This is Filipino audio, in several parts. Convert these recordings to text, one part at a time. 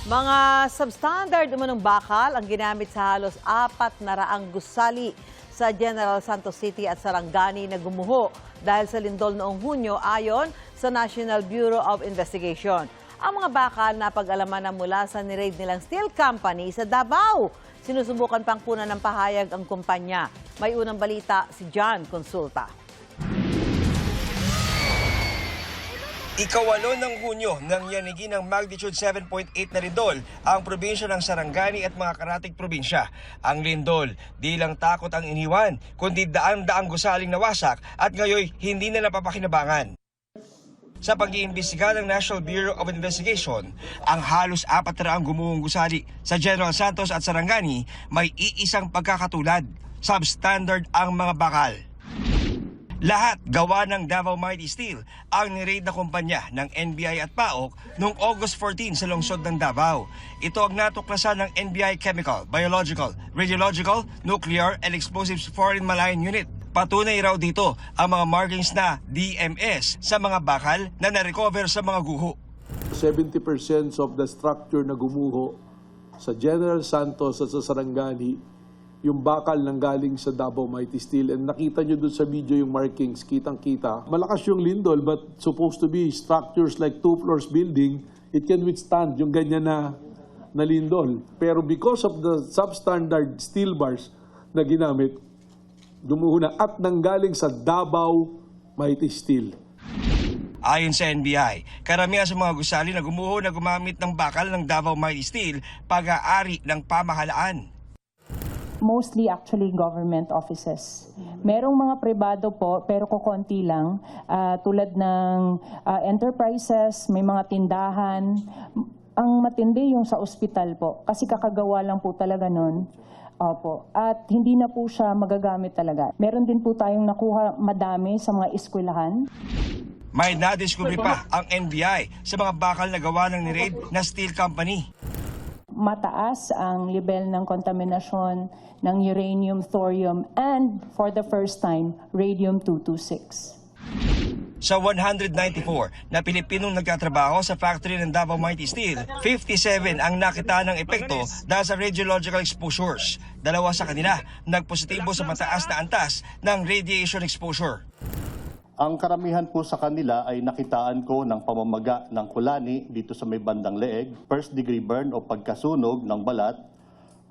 Mga substandard umanong bakal ang ginamit sa halos 400 gusali sa General Santos City at Sarangani na gumuho dahil sa lindol noong Hunyo ayon sa National Bureau of Investigation. Ang mga bakal na pag-alaman na mula sa niraid nilang steel company sa Davao. Sinusubukan pang kunan ng pahayag ang kumpanya. May unang balita si John Consulta. Ikawalo ng Hunyo nang yanigi ng magnitude 7.8 na lindol ang probinsya ng Sarangani at mga karatig probinsya. Ang lindol, di lang takot ang iniwan, kundi daan-daang gusaling nawasak at ngayon hindi na napapakinabangan. Sa pag-iimbestiga ng National Bureau of Investigation, ang halos 400 gumuhong gusali sa General Santos at Sarangani may iisang pagkakatulad. Substandard ang mga bakal. Lahat gawa ng Davao Mighty Steel ang niraid na kumpanya ng NBI at PAOK noong August 14 sa lungsod ng Davao. Ito ang natuklasan ng NBI Chemical, Biological, Radiological, Nuclear and Explosives Foreign Malign Unit. Patunay raw dito ang mga markings na DMS sa mga bakal na na-recover sa mga guho. 70% of the structure na gumuho sa General Santos at sa Sarangani, yung bakal nang galing sa Davao Mighty Steel. And nakita nyo doon sa video yung markings, kitang-kita. Malakas yung lindol, but supposed to be structures like 2 floors building, it can withstand yung ganyan na lindol. Pero because of the substandard steel bars na ginamit, gumuho na at nanggaling sa Davao Mighty Steel. Ayon sa NBI, karamihan sa mga gusali na gumuho na gumamit ng bakal ng Davao Mighty Steel, pag-aari ng pamahalaan. Mostly actually government offices. Merong mga pribado po, pero kukonti lang, tulad ng enterprises, may mga tindahan. Ang matindi yung sa ospital po, kasi kakagawa lang po talaga nun. Opo. At hindi na po siya magagamit talaga. Meron din po tayong nakuha madami sa mga eskwelahan. May nadiskubre pa ang NBI sa mga bakal na gawa ng niraid na steel company. Mataas ang level ng kontaminasyon ng uranium, thorium, and for the first time, radium-226. Sa 194 na Pilipinong nagtatrabaho sa factory ng Davao Mighty Steel, 57 ang nakita ng epekto dahil sa radiological exposures. 2 sa kanila nagpositibo sa mataas na antas ng radiation exposure. Ang karamihan po sa kanila ay nakitaan ko ng pamamaga ng kulani dito sa may bandang leeg, first degree burn o pagkasunog ng balat.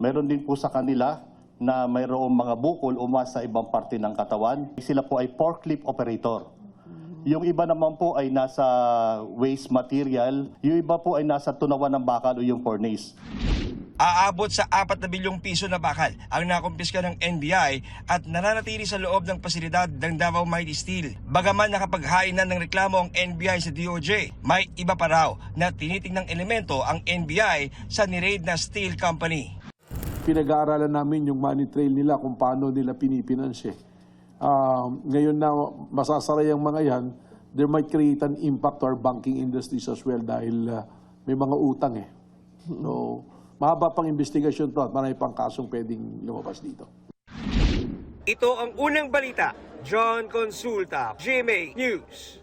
Meron din po sa kanila na mayroong mga bukol umas sa ibang parte ng katawan. Sila po ay forklift operator. Yung iba naman po ay nasa waste material. Yung iba po ay nasa tunawan ng bakal o yung furnace. Aabot sa 4 na bilyong piso na bakal ang nakumpiska ng NBI at nananatili sa loob ng pasilidad ng Davao Mighty Steel. Bagaman nakapaghainan ng reklamo ang NBI sa DOJ, may iba pa raw na tinitingnang elemento ang NBI sa niraid na steel company. Pinag-aaralan namin yung money trail nila kung paano nila pinipinanse. Ngayon na masasara yung mga yan, there might create an impact to our banking industries as well dahil may mga utang eh. So, mahaba pang investigasyon to at marami pang kasong pwedeng lumabas dito. Ito ang unang balita. John Consulta, GMA News.